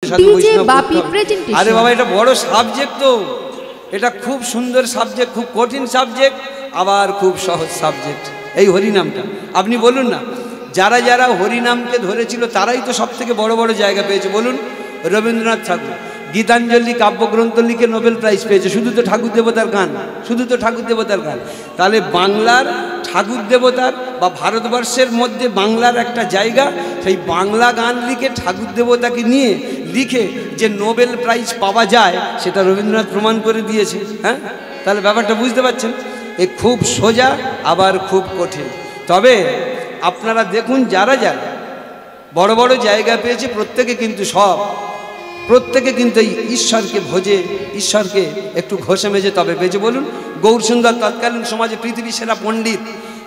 সাধু বৈষ্ণব। আরে বাবা, এটা বড় সাবজেক্ট তো, এটা খুব সুন্দর সাবজেক্ট, খুব কঠিন সাবজেক্ট, আবার খুব সহজ সাবজেক্ট এই হরিনামটা। আপনি বলুন না, যারা যারা হরিনামকে ধরেছিল তারাই তো সব থেকে বড় বড় জায়গা পেয়েছে। বলুন, রবীন্দ্রনাথ ঠাকুর গীতাঞ্জলি কাব্যগ্রন্থ লিখে নোবেল প্রাইজ পেয়েছে, শুধু তো ঠাকুর দেবতার গান, শুধু তো ঠাকুর দেবতার গান। তাহলে বাংলার ঠাকুর দেবতার বা ভারতবর্ষের মধ্যে বাংলার একটা জায়গা, সেই বাংলা গান লিখে ঠাকুর দেবতাকে নিয়ে লিখে যে নোবেল প্রাইজ পাওয়া যায়, সেটা রবীন্দ্রনাথ প্রমাণ করে দিয়েছে। হ্যাঁ, তাহলে ব্যাপারটা বুঝতে পারছেন, এ খুব সোজা আবার খুব কঠিন। তবে আপনারা দেখুন, যারা যারা বড় বড় জায়গা পেয়েছে প্রত্যেকে কিন্তু এই ঈশ্বরকে ভোজে, ঈশ্বরকে একটু ঘষে মেজে তবে পেয়েছে। বলুন, গৌরসুন্দর তৎকালীন সমাজে পৃথিবীর সেরা পণ্ডিত,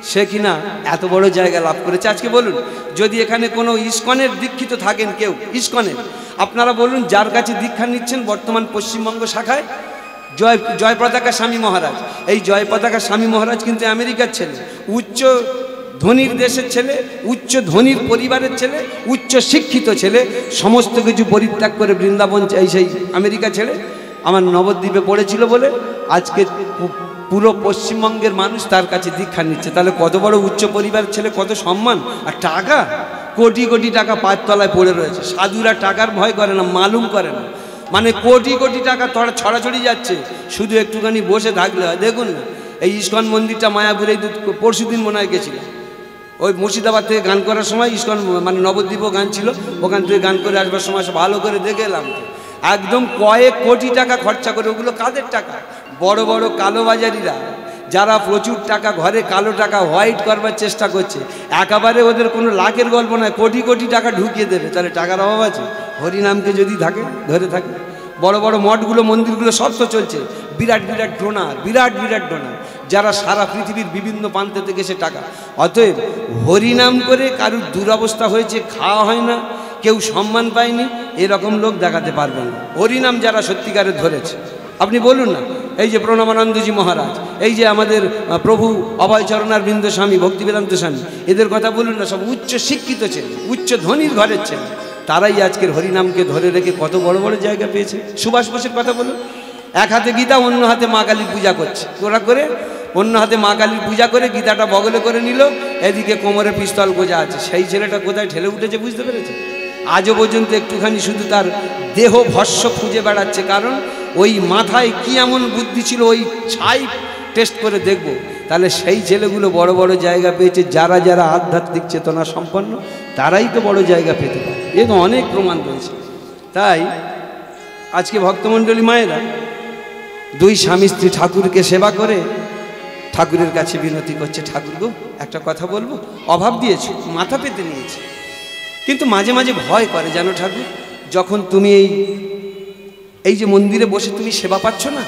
সে কিনা এত বড় জায়গা লাভ করেছে। আজকে বলুন, যদি এখানে কোনো ইস্কনের দীক্ষিত থাকেন কেউ, ইস্কনের, আপনারা বলুন যার কাছে দীক্ষা নিচ্ছেন বর্তমান পশ্চিমবঙ্গ শাখায় জয় পতাকা স্বামী মহারাজ। এই জয় পতাকা স্বামী মহারাজ কিন্তু আমেরিকার ছেলে, উচ্চ ধনীর দেশের ছেলে, উচ্চ ধনীর পরিবারের ছেলে, উচ্চ শিক্ষিত ছেলে, সমস্ত কিছু পরিত্যাগ করে বৃন্দাবন সেই আমেরিকা ছেড়ে আমার নবদ্বীপে পড়েছিল বলে আজকে পুরো পশ্চিমবঙ্গের মানুষ তার কাছে দীক্ষা নিচ্ছে। তাহলে কত বড় উচ্চ পরিবারের ছেলে, কত সম্মান। আর টাকা, কোটি কোটি টাকা পাঁচতলায় পড়ে রয়েছে। সাধুরা টাকার ভয় করে না, মালুম করে না, মানে কোটি কোটি টাকা ছড়াছড়ি যাচ্ছে, শুধু একটুখানি বসে থাকলে হয়। দেখুন না, এই ইস্কন মন্দিরটা মায়াপুরে পরশু দিন মনে হয় গেছিলাম, ওই মুর্শিদাবাদ থেকে গান করার সময় ইস্কন মানে নবদ্বীপও গান ছিল, ওখান থেকে গান করে আসবার সময় ভালো করে দেখে এলাম, একদম কয়েক কোটি টাকা খরচা করে। ওগুলো কাদের টাকা? বড় বড় কালোবাজারিরা, যারা প্রচুর টাকা ঘরে কালো টাকা হোয়াইট করবার চেষ্টা করছে। একেবারে ওদের কোনো লাখের গল্প নয়, কোটি কোটি টাকা ঢুকিয়ে দেবে। তাহলে টাকার অভাব আছে? হরিনামকে যদি ধরে থাকে, বড় বড় মঠগুলো মন্দিরগুলো সব তো চলছে, বিরাট বিরাট ডোনার, বিরাট বিরাট ডোনার, যারা সারা পৃথিবীর বিভিন্ন প্রান্ত থেকে সে টাকা। অতএব হরিনাম করে কারুর দুরবস্থা হয়েছে, খাওয়া হয় না, কেউ সম্মান পায়নি, এরকম লোক দেখাতে পারবেন না। হরিনাম যারা সত্যিকারে ধরেছে, আপনি বলুন না, এই যে প্রণবানন্দজি মহারাজ, এই যে আমাদের প্রভু অভয়চরণার বৃন্দ স্বামী, ভক্তিবেদান্ত স্বামী, এদের কথা বলুন না, সব উচ্চ শিক্ষিত ছেলে, উচ্চ ধনীর ঘরের ছেলে, তারাই আজকের হরিনামকে ধরে রেখে কত বড় বড় জায়গা পেয়েছে। সুভাষ বোসের কথা বলুন, এক হাতে গীতা, অন্য হাতে মা কালীর পূজা করছে, ওরা করে অন্য হাতে মা কালীর পূজা করে গীতাটা বগলে করে নিল, এদিকে কোমরে পিস্তল গোজা আছে। সেই ছেলেটা কোথায় ঠেলে উঠেছে বুঝতে পেরেছে? আজও পর্যন্ত একটুখানি শুধু তার দেহ ভস্য খুঁজে বেড়াচ্ছে, কারণ ওই মাথায় কি এমন বুদ্ধি ছিল, ওই ছাই টেস্ট করে দেখব। তাহলে সেই ছেলেগুলো বড় বড় জায়গা পেয়েছে, যারা যারা আধ্যাত্মিক চেতনা সম্পন্ন তারাই তো বড় জায়গা পেতে পারে, এ তো অনেক প্রমাণ রয়েছে। তাই আজকে ভক্তমণ্ডলী মায়েরা দুই স্বামী স্ত্রী ঠাকুরকে সেবা করে ঠাকুরের কাছে বিনতি করছে, ঠাকুর গো একটা কথা বলবো, অভাব দিয়েছ, মাথা পেতে নিয়েছে, কিন্তু মাঝে মাঝে ভয় করে জানো ঠাকুর, যখন তুমি এই যে মন্দিরে বসে তুমি সেবা পাচ্ছ না,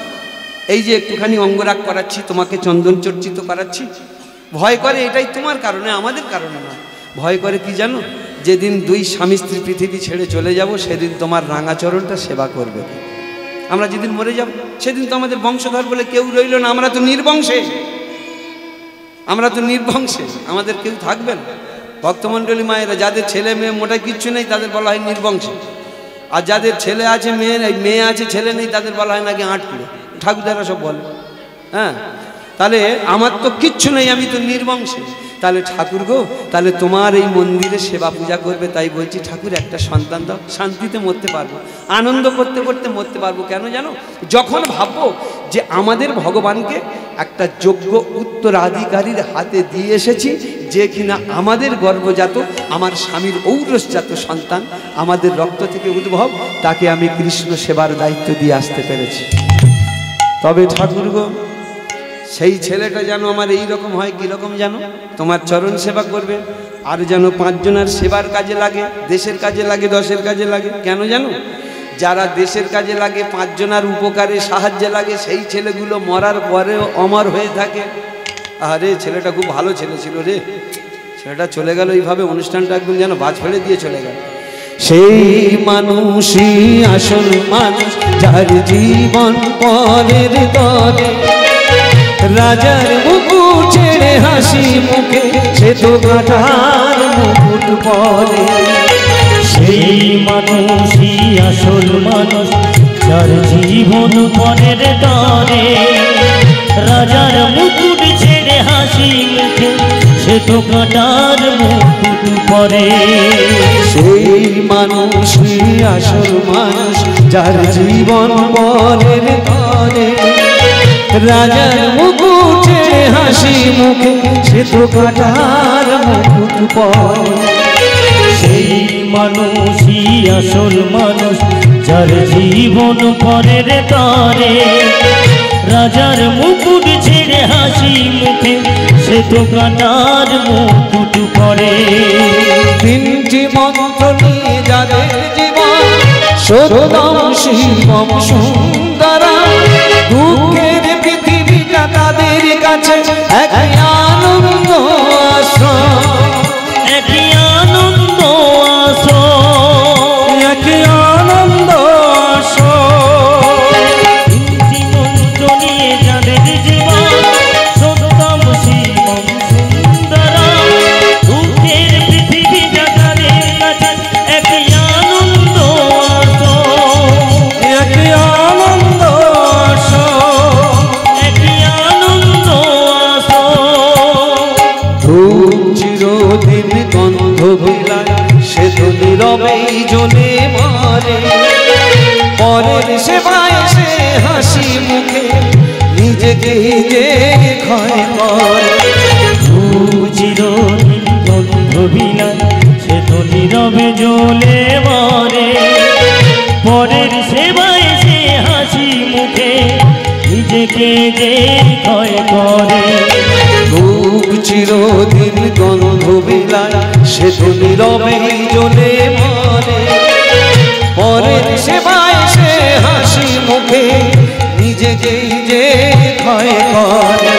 এই যে একটুখানি অঙ্গরাগ করাচ্ছি, তোমাকে চন্দন চর্চিত করাচ্ছি, ভয় করে এটাই তোমার কারণে, আমাদের কারণে না। ভয় করে কি জানো, যেদিন দুই স্বামী স্ত্রী পৃথিবী ছেড়ে চলে যাব, সেদিন তোমার রাঙাচরণটা সেবা করবে। আমরা যেদিন মরে যাব সেদিন তো আমাদের বংশধর বলে কেউ রইল না, আমরা তো নির্বংশে, আমরা তো নির্বংশে, আমাদের কেউ থাকবে না। ভক্তমণ্ডলী মায়েরা যাদের ছেলে মেয়ে মোটা কিচ্ছু নেই তাদের বলা হয় নির্বংশে, আর যাদের ছেলে আছে মেয়ে আছে ছেলে নেই তাদের বলা হয় নাকি আটকুড়ো, ঠাকুরদারা সব বলে। হ্যাঁ, তাহলে আমার তো কিচ্ছু নেই, আমি তো নির্বংশে। তাহলে ঠাকুর গো, তাহলে তোমার এই মন্দিরে সেবা পূজা করবে, তাই বলছি ঠাকুর একটা সন্তান দাও, শান্তিতে মরতে পারবো, আনন্দ করতে করতে মরতে পারবো। কেন জানো, যখন ভাববো যে আমাদের ভগবানকে একটা যোগ্য উত্তরাধিকারীর হাতে দিয়ে এসেছি, যে কিনা আমাদের গর্ভজাত, আমার স্বামীর ঔরসজাত সন্তান, আমাদের রক্ত থেকে উদ্ভব, তাকে আমি কৃষ্ণ সেবার দায়িত্ব দিয়ে আসতে পেরেছি। তবে ঠাকুর গো, সেই ছেলেটা যেন আমার এই রকম হয়, কীরকম জানো, তোমার চরণ সেবা করবে, আর যেন 5 জনের সেবার কাজে লাগে, দেশের কাজে লাগে, দশের কাজে লাগে। কেন জানো, যারা দেশের কাজে লাগে, 5 জনের উপকারে সাহায্যে লাগে, সেই ছেলেগুলো মরার পরেও অমর হয়ে থাকে। আরে ছেলেটা খুব ভালো ছেলে ছিল রে, ছেলেটা চলে গেল এইভাবে, অনুষ্ঠানটা একদম যেন বাজ ফেলে দিয়ে চলে গেল। সেই মানুষই আসল মানুষ, যার জীবন পরের দলে, রাজার মুকুট ছেড়ে হাসি মুখে সে তো কাটার মুকুট পরে। সেই মানুষই আসল মানুষ, যার জীবন পরের তরে। রাজার মুকুট ছেড়ে হাসি মুখে, সে তো কাঁটার মুকুট পরে। সেই মানুষই আসল মানুষ, যার জীবন পরের তরে। রাজার মুকুট ছেড়ে হাসি মুখে, সে তো কাঁটার মুকুট পরে। সেই মানুষই আসল মানুষ, যার জীবন পরের তরে। রাজার মুকুট ছেড়ে হাসি মুখে, সে তো কাঁটার মুকুট পরে। তিনটি মন্ত্র নিয়ে যাদের জীবন, সত্যম শিবম সুন্দরম। দুঃখের পৃথিবীটা তাদের কাছে এক আনন্দ আশ্রম। এক আনন্দ আশ্রম, এক আনন্দ আশ্রম। তিনটি মন্ত্র নিয়ে যাদের জীবন, সত্যম শিবম সুন্দরম। দুঃখের পৃথিবীটা তাদের কাছে এক আনন্দ আশ্রম। এক আনন্দ আশ্রম। এক আনন্দ আশ্রম। ধূপ চিরদিন গন্ধ বিলায়, সে তো নীরবেই জ্বলে মরে। পরের সেবায় সে হাসি মুখে, নিজেকে যে ক্ষয় করে। চিরদিন গন্ধ বিলায়, সে তো নীরবে জ্বলে মরে। পরের সেবায় সে হাসি মুখে, নিজেকে যে ক্ষয় করে। ধূপ চিরদিন গন্ধ বিলায়, সে তো নীরবেই জ্বলে মরে। পরের সেবায় সে হাসি মুখে, নিজেকে যে ক্ষয় করে।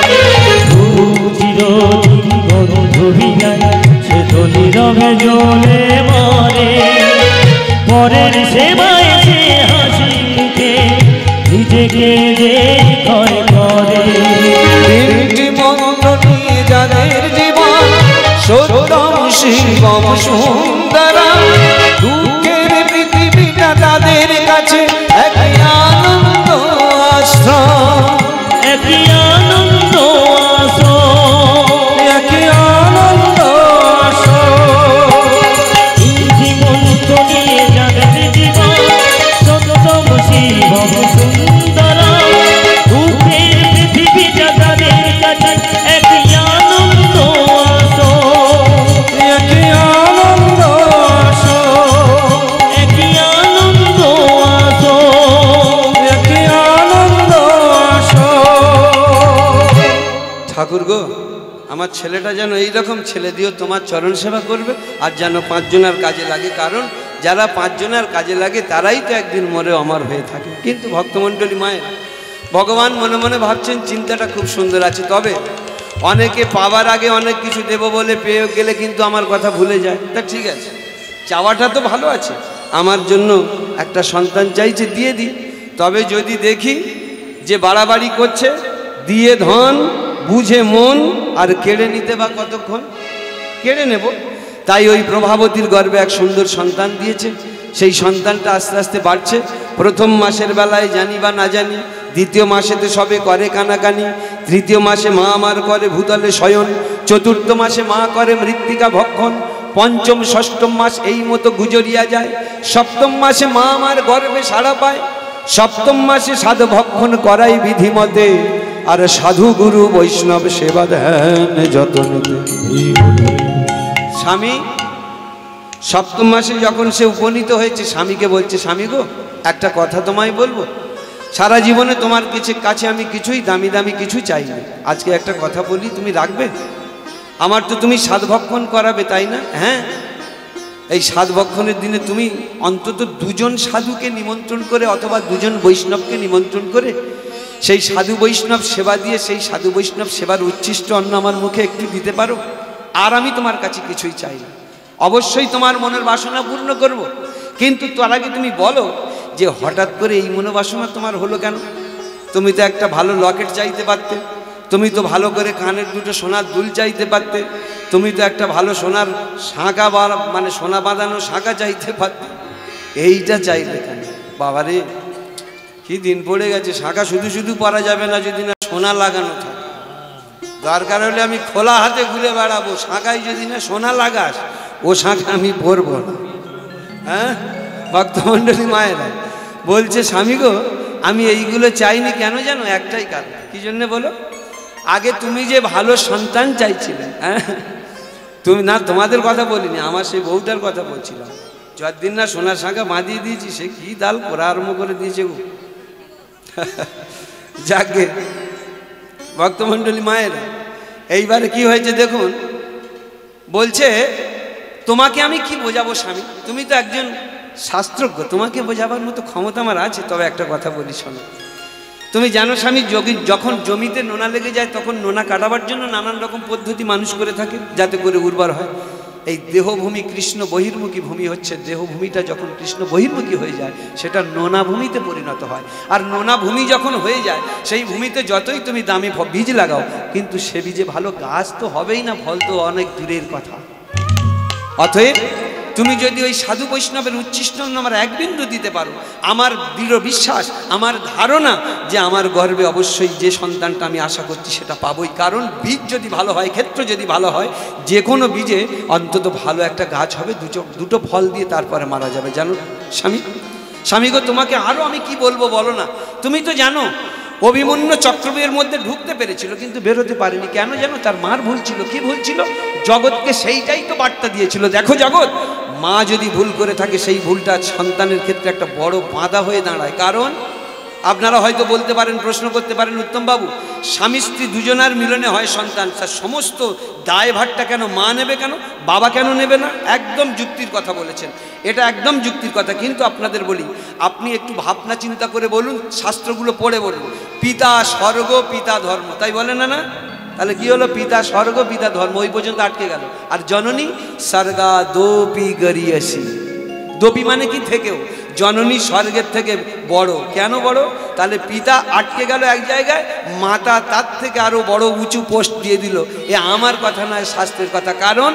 চিরদিন গন্ধ বিলায়, সে তো নীরবে জ্বলে মরে। পরের সেবায় সে হাসি মুখে, নিজেকে যে ক্ষয় করে। তিনটি মন্ত্র নিয়ে যাদের জীবন, সত্যম শিবম সুন্দরম। দুঃখের পৃথিবীটা তাদের কাছে এক আনন্দ আশ্রম। এক আনন্দ আশ্রম, এক আনন্দ আশ্রম। তিনটি মন্ত্র নিয়ে যাদের জীবন, সত্যম শিবম সুন্দরম। দুঃখের পৃথিবীটা তাদের কাছে এক আনন্দ আশ্রম। এক আনন্দ আশ্রম। এক আনন্দ আশ্রম। এক আনন্দ আশ্রম। ঠাকুর গো, আমার ছেলেটা যেন এইরকম ছেলে দিও, তোমার চরণ সেবা করবে, আর যেন পাঁচজনের কাজে লাগে। কারণ যারা পাঁচজনের কাজে লাগে তারাই তো একদিন মরে অমর হয়ে থাকে। কিন্তু ভক্তমণ্ডলী মায়ের, ভগবান মনে মনে ভাবছেন চিন্তাটা খুব সুন্দর আছে। তবে অনেকে পাওয়ার আগে অনেক কিছু দেব বলে পেয়ে গেলে কিন্তু আমার কথা ভুলে যায়। তা ঠিক আছে, চাওয়াটা তো ভালো আছে। আমার জন্য একটা সন্তান চাইছে, দিয়ে দিই। তবে যদি দেখি যে বাড়াবাড়ি করছে, দিয়ে ধন বুঝে মন, আর কেড়ে নিতে বা কতক্ষণ কেড়ে নেব। তাই ওই প্রভাবতীর গর্ভে এক সুন্দর সন্তান দিয়েছে। সেই সন্তানটা আস্তে আস্তে বাড়ছে। প্রথম মাসের বেলায় জানি বা না জানি, দ্বিতীয় মাসেতে সবে করে কানাকানি, তৃতীয় মাসে মা আমার করে ভূতলে শয়ন, চতুর্থ মাসে মা করে মৃত্তিকা ভক্ষণ, পঞ্চম ষষ্ঠম মাস এই মতো গুজরিয়া যায়। সপ্তম মাসে মা আমার গর্ভে সাড়া পায়। সপ্তম মাসে সাধ ভক্ষণ করাই বিধিমতে, আর সাধু গুরু বৈষ্ণব সেবা দেন যতনেতে। স্বামী সপ্তম মাসে যখন সে উপনীত হয়েছে, স্বামীকে বলছে, স্বামী গো, একটা কথা তোমায় বলবো। সারা জীবনে তোমার কাছে আমি কিছুই দামি দামি কিছু চাই না। আজকে একটা কথা বলি, তুমি রাখবে? আমার তো তুমি সাধ ভক্ষণ করাবে, তাই না? হ্যাঁ, এই সাধ ভক্ষণের দিনে তুমি অন্তত দুজন সাধুকে নিমন্ত্রণ করে, অথবা দুজন বৈষ্ণবকে নিমন্ত্রণ করে সেই সাধু বৈষ্ণব সেবা দিয়ে, সেই সাধু বৈষ্ণব সেবার উচ্ছিষ্ট অন্ন আমার মুখে একটু দিতে পারো। আর আমি তোমার কাছে কিছুই চাই না। অবশ্যই তোমার মনের বাসনা পূর্ণ করব। কিন্তু তার আগে তুমি বলো যে হঠাৎ করে এই মনোবাসনা তোমার হলো কেন? তুমি তো একটা ভালো লকেট চাইতে পারতে, তুমি তো ভালো করে কানের দুটো সোনার দুল চাইতে পারতে, তুমি তো একটা ভালো সোনার শাঁখা মানে সোনা বাঁধানো শাঁখা চাইতে পারতে, এইটা চাইলে কেন? বাবারে কি দিন পড়ে গেছে। শাঁখা শুধু শুধু পরা যাবে না যদি না সোনা লাগানো থাকে। দরকার হলে আমি খোলা হাতে ঘুরে বেড়াবো, শাঁখায় যদি না সোনা লাগাস ও শাঁখা আমি পরবো না। হ্যাঁ, ভক্তমণ্ডলী মায়েরা বলছে স্বামী গো আমি এইগুলো চাইনি, কেন জানো? একটাই কারণ। কি জন্যে বলো? আগে তুমি যে ভালো সন্তান চাইছিলে, হ্যাঁ তুমি না, তোমাদের কথা বলিনি, আমার সেই বউটার কথা বলছিলাম। যতদিন না সোনার শাঁখা বাঁধিয়ে দিয়েছি সে কি দাল করা আরম্ভ করে দিয়েছে গো। যাকে ভক্তমণ্ডলী মায়েরা এইবারে কি হয়েছে দেখুন, বলছে তোমাকে আমি কি বোঝাবো স্বামী, তুমি তো একজন শাস্ত্রজ্ঞ, তোমাকে বোঝাবার মতো ক্ষমতা আমার আছে। তবে একটা কথা বলি শোনো, তুমি জানো স্বামী যখন জমিতে নোনা লেগে যায় তখন নোনা কাটাবার জন্য নানান রকম পদ্ধতি মানুষ করে থাকে যাতে করে উর্বর হয়। এই দেহভূমি কৃষ্ণ বহির্মুখী ভূমি হচ্ছে, দেহভূমিটা যখন কৃষ্ণ বহির্মুখী হয়ে যায় সেটা নোনা ভূমিতে পরিণত হয়। আর নোনা ভূমি যখন হয়ে যায় সেই ভূমিতে যতই তুমি দামি বীজ লাগাও কিন্তু সে বীজে ভালো গাছ তো হবেই না, ফল তো অনেক দূরের কথা। অতএব তুমি যদি ওই সাধু বৈষ্ণবের উচ্ছিষ্ট আমার এক বিন্দু দিতে পারো, আমার দৃঢ় বিশ্বাস, আমার ধারণা যে আমার গর্ভে অবশ্যই যে সন্তানটা আমি আশা করছি সেটা পাবোই। কারণ বীজ যদি ভালো হয়, ক্ষেত্র যদি ভালো হয়, যে কোনো বীজে অন্তত ভালো একটা গাছ হবে, দুটো ফল দিয়ে তারপরে মারা যাবে। জানো স্বামী গো তোমাকে আরও আমি কি বলবো বলো না। তুমি তো জানো অভিমন্যু চক্রব্যূহের মধ্যে ঢুকতে পেরেছিল কিন্তু বেরোতে পারেনি, কেন জানো? তার মার ভুল ছিল। কি ভুল ছিল? জগৎকে সেইটাই তো বার্তা দিয়েছিল, দেখো জগৎ, মা যদি ভুল করে থাকে সেই ভুলটা সন্তানের ক্ষেত্রে একটা বড় বাধা হয়ে দাঁড়ায়। কারণ আপনারা হয়তো বলতে পারেন, প্রশ্ন করতে পারেন, উত্তমবাবু স্বামী স্ত্রী দুজনার মিলনে হয় সন্তান, তার সমস্ত দায়ভারটা কেন মা নেবে, কেন বাবা কেন নেবে না? একদম যুক্তির কথা বলেছেন, এটা একদম যুক্তির কথা। কিন্তু আপনাদের বলি, আপনি একটু ভাবনা চিন্তা করে বলুন, শাস্ত্রগুলো পড়ে বলুন, পিতা স্বর্গ পিতা ধর্ম, তাই বলে না? না তাহলে কি হলো? পিতা স্বর্গ পিতা ধর্ম, ওই পর্যন্ত আটকে গেল। আর জননী স্বর্গা দোপি গরিয়সী, দোপি মানে কি? থেকেও। জননী স্বর্গের থেকে বড়। কেন বড়? তাহলে পিতা আটকে গেল এক জায়গায়, মাতা তার থেকে আরো বড় উঁচু পোস্ট দিয়ে দিল। এ আমার কথা নয়, শাস্ত্রের কথা। কারণ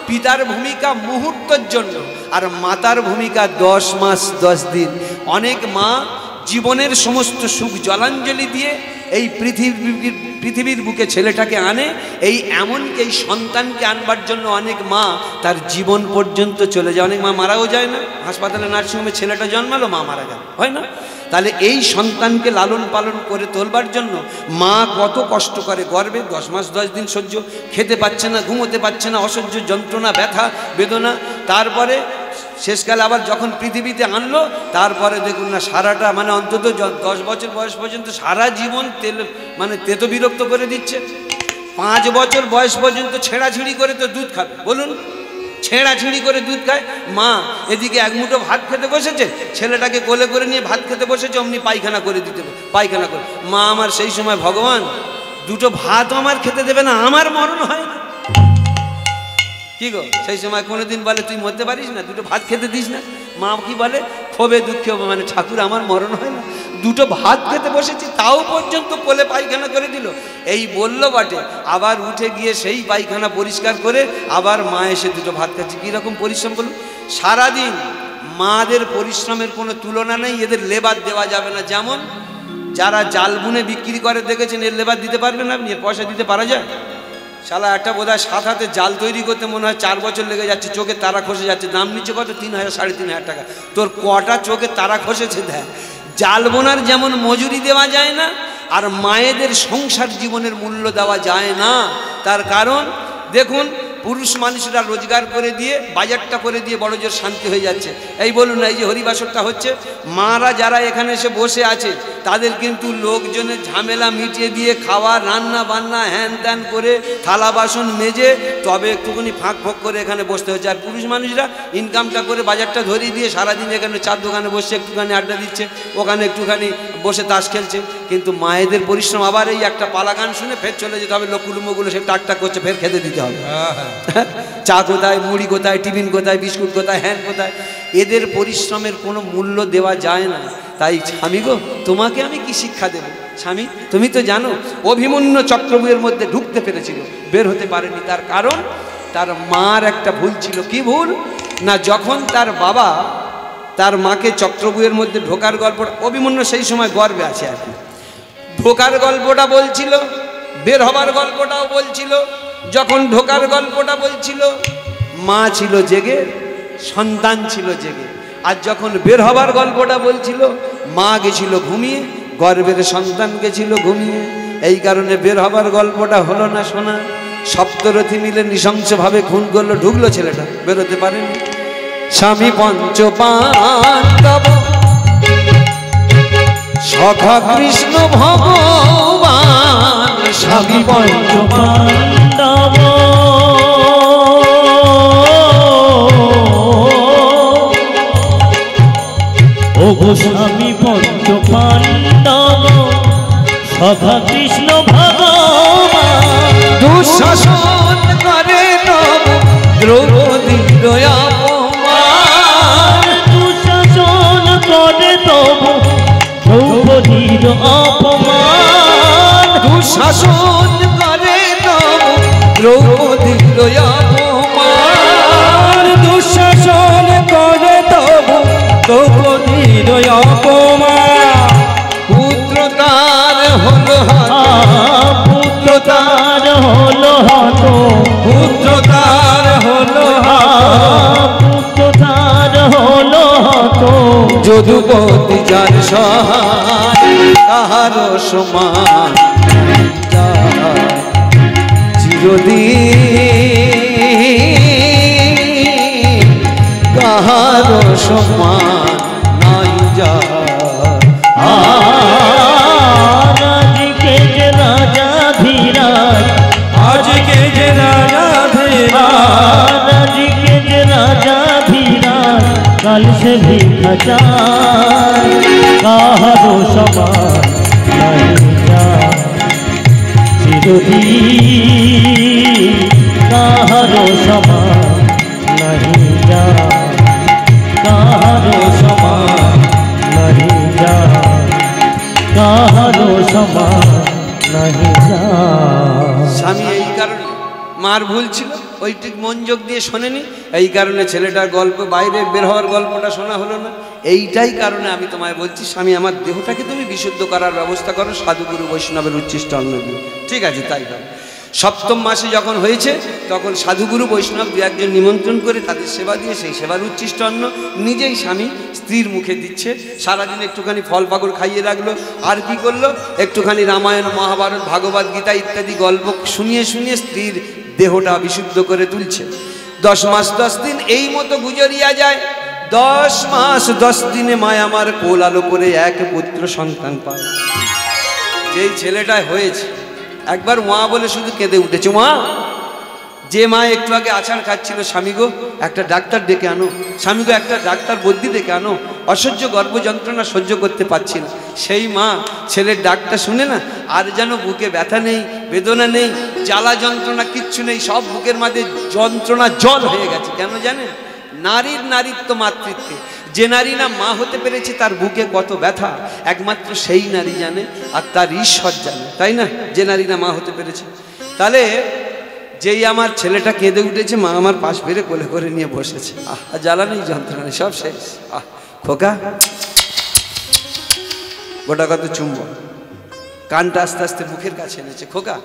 পিতার ভূমিকা মুহূর্তের জন্য আর মাতার ভূমিকা 10 মাস 10 দিন। অনেক মা জীবনের সমস্ত সুখ জলাঞ্জলি দিয়ে এই পৃথিবীর বুকে ছেলেটাকে আনে, এই এমনকি এই সন্তানকে আনবার জন্য অনেক মা তার জীবন পর্যন্ত চলে যায়। অনেক মা মারাও যায় না, হাসপাতালে নার্সিংহোমে ছেলেটা জন্মালো, মা মারা গেল, হয় না? তাহলে এই সন্তানকে লালন পালন করে তোলবার জন্য মা কত কষ্ট করে, গর্ভে 10 মাস 10 দিন সহ্য, খেতে পাচ্ছে না, ঘুমোতে পাচ্ছে না, অসহ্য যন্ত্রণা, ব্যথা বেদনা। তারপরে শেষকালে আবার যখন পৃথিবীতে আনলো, তারপরে দেখুন না সারাটা মানে অন্তত 10 বছর বয়স পর্যন্ত সারা জীবন তেতো বিরক্ত করে দিচ্ছে। 5 বছর বয়স পর্যন্ত ছেঁড়াছিঁড়ি করে তো দুধ খাবে, বলুন, ছেঁড়াছিঁড়ি করে দুধ খায়। মা এদিকে এক মুঠো ভাত খেতে বসেছে, ছেলেটাকে কোলে করে নিয়ে ভাত খেতে বসেছে, অমনি পায়খানা করে দিতে, পায়খানা করে। মা আমার সেই সময়, ভগবান দুটো ভাত আমার খেতে দেবে না, আমার মরণ হয় না। কি গো, সেই সময় কোনোদিন বলে তুই মরতে পারিস না, দুটো ভাত খেতে দিস না? মা কি বলে? ক্ষোভে দুঃখে, মানে ঠাকুর আমার মরণ হয় না, দুটো ভাত খেতে বসেছি তাও পর্যন্ত কোলে পায়খানা করে দিল। এই বলল বটে, আবার উঠে গিয়ে সেই পায়খানা পরিষ্কার করে আবার মা এসে দুটো ভাত খাচ্ছে। কীরকম পরিশ্রম বলুন? সারাদিন মাদের পরিশ্রমের কোনো তুলনা নেই, এদের লেবার দেওয়া যাবে না। যেমন যারা জাল বুনে বিক্রি করে দেখেছেন, এর লেবার দিতে পারবেন আপনি? এর পয়সা দিতে পারা যায়? শালা একটা বোধ হয় 7 হাতে জাল তৈরি করতে মনে হয় 4 বছর লেগে যাচ্ছে, চোখে তারা খসে যাচ্ছে। দাম নিচ্ছে কত? 3000 3.5 টাকা। তোর কটা চোখে তারা খসেছে দেখ। জাল বোনার যেমন মজুরি দেওয়া যায় না, আর মায়েদের সংসার জীবনের মূল্য দেওয়া যায় না। তার কারণ দেখুন, পুরুষ মানুষরা রোজগার করে দিয়ে বাজারটা করে দিয়ে বড় জোর শান্তি হয়ে যাচ্ছে। এই বলুন, এই যে হরিবাসরটা হচ্ছে, মারা যারা এখানে এসে বসে আছে তাদের কিন্তু লোকজনের ঝামেলা মিটিয়ে দিয়ে খাওয়া, রান্না বান্না, হ্যান ত্যান করে থালা বাসন মেজে তবে একটুখানি ফাঁক ফোঁক করে এখানে বসতে হচ্ছে। আর পুরুষ মানুষরা ইনকামটা করে বাজারটা ধরিয়ে দিয়ে সারাদিন এখানে চার দোকানে বসে একটুখানি আড্ডা দিচ্ছে, ওখানে একটুখানি বসে তাস খেলছে। কিন্তু মায়েদের পরিশ্রম, আবার এই একটা পালা গান শুনে ফের চলে যেতে হবে, লোকুলুম্বগুলো সে টাকটাক করছে, ফের খেতে দিতে হবে। চা কোথায়, মুড়ি কোথায়, টিফিন কোথায়, বিস্কুট কোথায়, হ্যান কোথায়? এদের পরিশ্রমের কোনো মূল্য দেওয়া যায় না। তাই স্বামী গো, তোমাকে আমি কি শিক্ষা দেব? স্বামী, তুমি তো জানো অভিমন্যু চক্রব্যূহের মধ্যে ঢুকতে পেরেছিল, বের হতে পারেনি। তার কারণ তার মার একটা ভুল ছিল। কি ভুল? না, যখন তার বাবা তার মাকে চক্রব্যূহের মধ্যে ঢোকার গল্প, অভিমন্যু সেই সময় গর্বে আছে আর কি, ঢোকার গল্পটা বলছিল, বের হবার গল্পটাও বলছিল। যখন ঢোকার গল্পটা বলছিল, মা ছিল জেগে, সন্তান ছিল জেগে। আর যখন বের হবার গল্পটা বলছিল, মা গেছিল ঘুমিয়ে, গর্ভের সন্তান গেছিল ঘুমিয়ে। এই কারণে বের হবার গল্পটা হলো না শোনা। সপ্তরথী মিলে নৃশংসভাবে খুন করলো, ঢুকলো ছেলেটা, বেরোতে পারেনি। স্বামী পঞ্চপাণ্ডব সখা কৃষ্ণ ভগবান, স্বামী পঞ্চপাণ্ডব ও গো স্বামী পঞ্চপাণ্ডব সখা কৃষ্ণ ভগবান, দুঃশাসন করে নব দ্রৌপদীর অপমান, দুঃশাসন করে তবু দ্রৌপদীর অপমান, দুঃশাসন করে নব দ্রৌপদীর অপমান, দুঃশাসন করে তবু দ্রৌপদীর অপমান, পুত্র তার হলো হত, পুত্র তার হলো হত, পুত্র তার হলো হত, পুত্র তার হলো হত, যদুপতি যার সহায় কাহার সমান, চিরদিন কাহার সমান নাই যা। আজকে যে রাজা ধীরাজ, আজকে যে রাজা ধীরাজ, আজকে যে রাজা ধীরাজ, কাল সে ভিক্ষা চায়, কাহারো সমান নাই যায়, চিরদিন কাহারো সমান নাই যায়, কাহারো সমান নাই যায়, কাহারো সমান নাই যায়। স্বামী এই কারণে, মার ভুল ছিল, ওই ঠিক মনোযোগ দিয়ে শোনেনি, এই কারণে ছেলেটার গল্প বাইরে বের হওয়ার গল্পটা শোনা হলো না। এইটাই কারণে আমি তোমায় বলছি, স্বামী আমার দেহটাকে তুমি বিশুদ্ধ করার ব্যবস্থা করো সাধুগুরু বৈষ্ণবের উচ্ছিষ্ট অন্ন দিয়ে। ঠিক আছে, তাই হবে। সপ্তম মাসে যখন হয়েছে, তখন সাধুগুরু বৈষ্ণব দু একজন নিমন্ত্রণ করে তাদের সেবা দিয়ে সেই সেবার উচ্ছিষ্ট অন্ন নিজেই স্বামী স্ত্রীর মুখে দিচ্ছে। সারাদিন একটুখানি ফল পাকড় খাইয়ে রাখলো। আর কি করলো, একটুখানি রামায়ণ, মহাভারত, ভাগবত গীতা ইত্যাদি গল্প শুনিয়ে শুনিয়ে স্ত্রীর দেহটা বিশুদ্ধ করে তুলছে। 10 মাস 10 দিন এই মতো গুজরিয়া যায়। 10 মাস 10 দিনে মায় আমার কোল আলো করে এক পুত্র সন্তান পায়। যেই ছেলেটা হয়েছে, একবার মা বলে শুধু কেঁদে উঠেছে। মা, যে মা একটু আগে আচার খাচ্ছিল, স্বামী গো একটা ডাক্তার ডেকে আনো, স্বামী গো একটা ডাক্তার বদ্যি ডেকে আনো, অসহ্য গর্ভ যন্ত্রণা সহ্য করতে পারছি না। সেই মা ছেলের ডাকটা শুনে না, আর যেন বুকে ব্যথা নেই, বেদনা নেই, জ্বালা যন্ত্রণা কিচ্ছু নেই, সব বুকের মাঝে যন্ত্রণা জল হয়ে গেছে। কেন জানেন? নারীর নারীত্ব মাতৃত্বে, যে নারী না মা হতে পেরেছে তার বুকে কত ব্যথা একমাত্র সেই নারী জানে, আর তার ঈশ্বর জানে, তাই না? যে নারী না মা হতে পেরেছে। তাহলে যেই আমার ছেলেটা কেঁদে উঠেছে, মা আমার পাশ ফিরে কোলে করে নিয়ে বসেছে। আহ, জ্বালা নেই, যন্ত্রণা নেই, সব শেষ। আহ, খোকা গোটা কত চুম্বন, কানটা আস্তে আস্তে মুখের কাছে এনেছে। খোকা,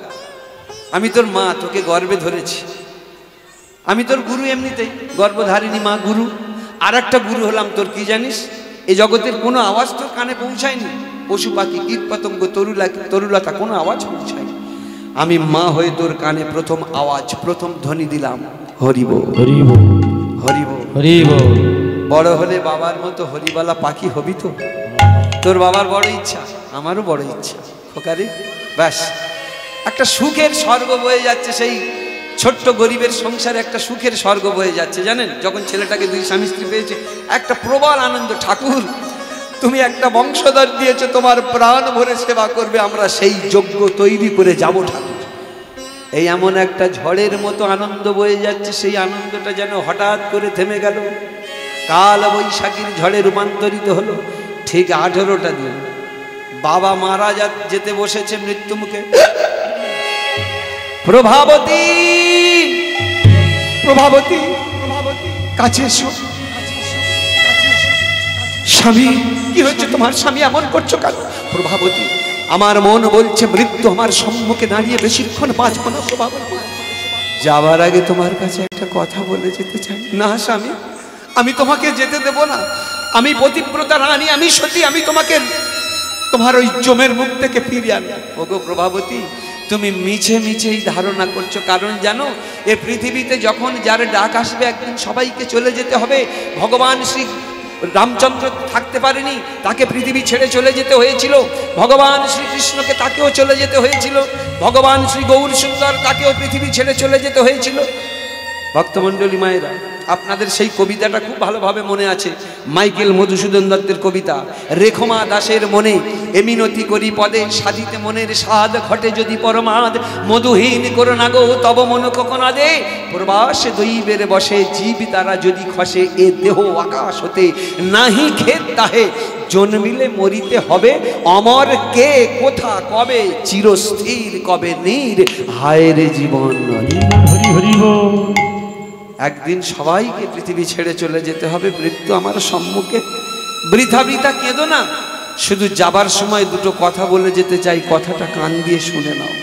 আমি তোর মা, তোকে গর্বে ধরেছি, আমি তোর গুরু, এমনিতেই গর্ভধারিণী মা গুরু। আর একটা গুরু হলাম তোর, কি জানিস? এই জগতের কোনো আওয়াজ তোর কানে পৌঁছায়নি, পশু পাখি কীট পতঙ্গ তরুলতা কোনো আওয়াজ পৌঁছায়নি। আমি মা হয়ে তোর কানে প্রথম আওয়াজ, প্রথম ধ্বনি দিলাম, হরিব হরিব হরিব হরিব। বড় হলে বাবার মতো হরিবালা পাখি হবি তো? তোর বাবার বড় ইচ্ছা, আমারও বড় ইচ্ছা। খোকারে ব্যাস, একটা সুখের স্বর্গ বয়ে যাচ্ছে, সেই ছোট্ট গরিবের সংসারে একটা সুখের স্বর্গ বয়ে যাচ্ছে। জানেন, যখন ছেলেটাকে 2 স্বামী স্ত্রী পেয়েছে, একটা প্রবল আনন্দ। ঠাকুর, তুমি একটা বংশধর দিয়েছো, তোমার প্রাণ ভরে সেবা করবে, আমরা সেই যোগ্য তৈরি করে যাব ঠাকুর। এই এমন একটা ঝড়ের মতো আনন্দ বয়ে যাচ্ছে, সেই আনন্দটা যেন হঠাৎ করে থেমে গেল, কাল বৈশাখীর ঝড়ে রূপান্তরিত হলো। ঠিক 18টা দিন বাবা মারা যেতে বসেছে মৃত্যু মুখে। প্রভাবতী, প্রভাবতী, কাছে এসো। স্বামী, কি হয়েছে তোমার? স্বামী এমন করছো কেন? প্রভাবতী, আমার মন বলছে মৃত্যু আমার সম্মুখে দাঁড়িয়ে বেশিক্ষণ বাঁচবো না। প্রভাবতী, যাবার আগে তোমার কাছে একটা কথা বলে যেতে চাই। না স্বামী, আমি তোমাকে যেতে দেব না। আমি পতিব্রতা রানী, আমি সতী, আমি তোমাকে তোমার ওই জমের মুখ থেকে ফিরিয়ে আনবো। ওগো প্রভাবতী, তুমি মিছে মিছেই ধারণা করছো। কারণ জানো, এ পৃথিবীতে যখন যার ডাক আসবে একদিন সবাইকে চলে যেতে হবে। ভগবান শ্রী রামচন্দ্র থাকতে পারেনি, তাকে পৃথিবী ছেড়ে চলে যেতে হয়েছিল। ভগবান শ্রীকৃষ্ণকে তাকেও চলে যেতে হয়েছিল। ভগবান শ্রী গৌর সুন্দর তাকেও পৃথিবী ছেড়ে চলে যেতে হয়েছিল। ভক্তমণ্ডলী মায়েরা, আপনাদের সেই কবিতাটা খুব ভালোভাবে মনে আছে, মাইকেল মধুসূদন দত্তের কবিতা। রেখমা দাসের মনে এমিনতি করি পদে, সাজিতে মনের স্বাদ ঘটে যদি পরমাদ। মধুহীন করো না গো তব মন কোকনাদে, প্রবাসে দৈবের বসে জীব তারা যদি খসে। এ দেহ আকাশ হতে নাহি খেত তাহে, জন্মিলে মরিতে হবে অমর কে কোথা কবে। চিরস্থির কবে নীর হায় রে জীবন। হরি হরি বল। একদিন সবাইকে পৃথিবী ছেড়ে চলে যেতে হবে। মৃত্যু আমার সম্মুখে। বৃথা বৃথা কেঁদো না, শুধু যাবার সময় দুটো কথা বলে যেতে চাই। কথাটা কান দিয়ে শুনে নাও।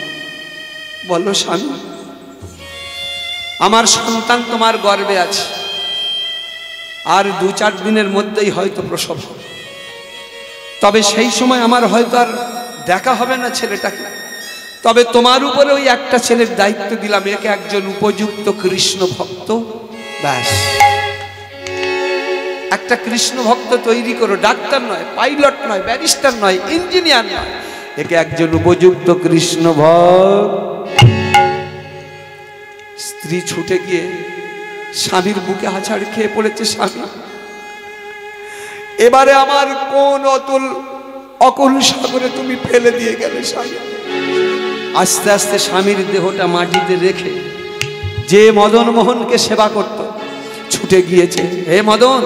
বলো, স্বামী, আমার সন্তান তোমার গর্ভে আছে, আর 2-4 দিনের মধ্যেই হয়তো প্রসব হবে। তবে সেই সময় আমার হয়তো আর দেখা হবে না ছেলেটাকে। তবে তোমার উপরে ওই একটা ছেলের দায়িত্ব দিলাম, একে একজন উপযুক্ত কৃষ্ণ ভক্ত, ব্যাস একটা কৃষ্ণ ভক্ত তৈরি করো। ডাক্তার নয়, পাইলট নয়, ব্যারিস্টার নয়, ইঞ্জিনিয়ার নয়, একে একজন উপযুক্ত কৃষ্ণ ভক্ত। স্ত্রী ছুটে গিয়ে স্বামীর বুকে আছাড় খেয়ে পড়েছে। স্বামী, এবারে আমার কোন অকুল সাগরে তুমি ফেলে দিয়ে গেলে? স্বামী, আস্তে আস্তে স্বামীর দেহটা মাটিতে রেখে যে মদন মোহনকে সেবা করত ছুটে গিয়েছে। হে মদন,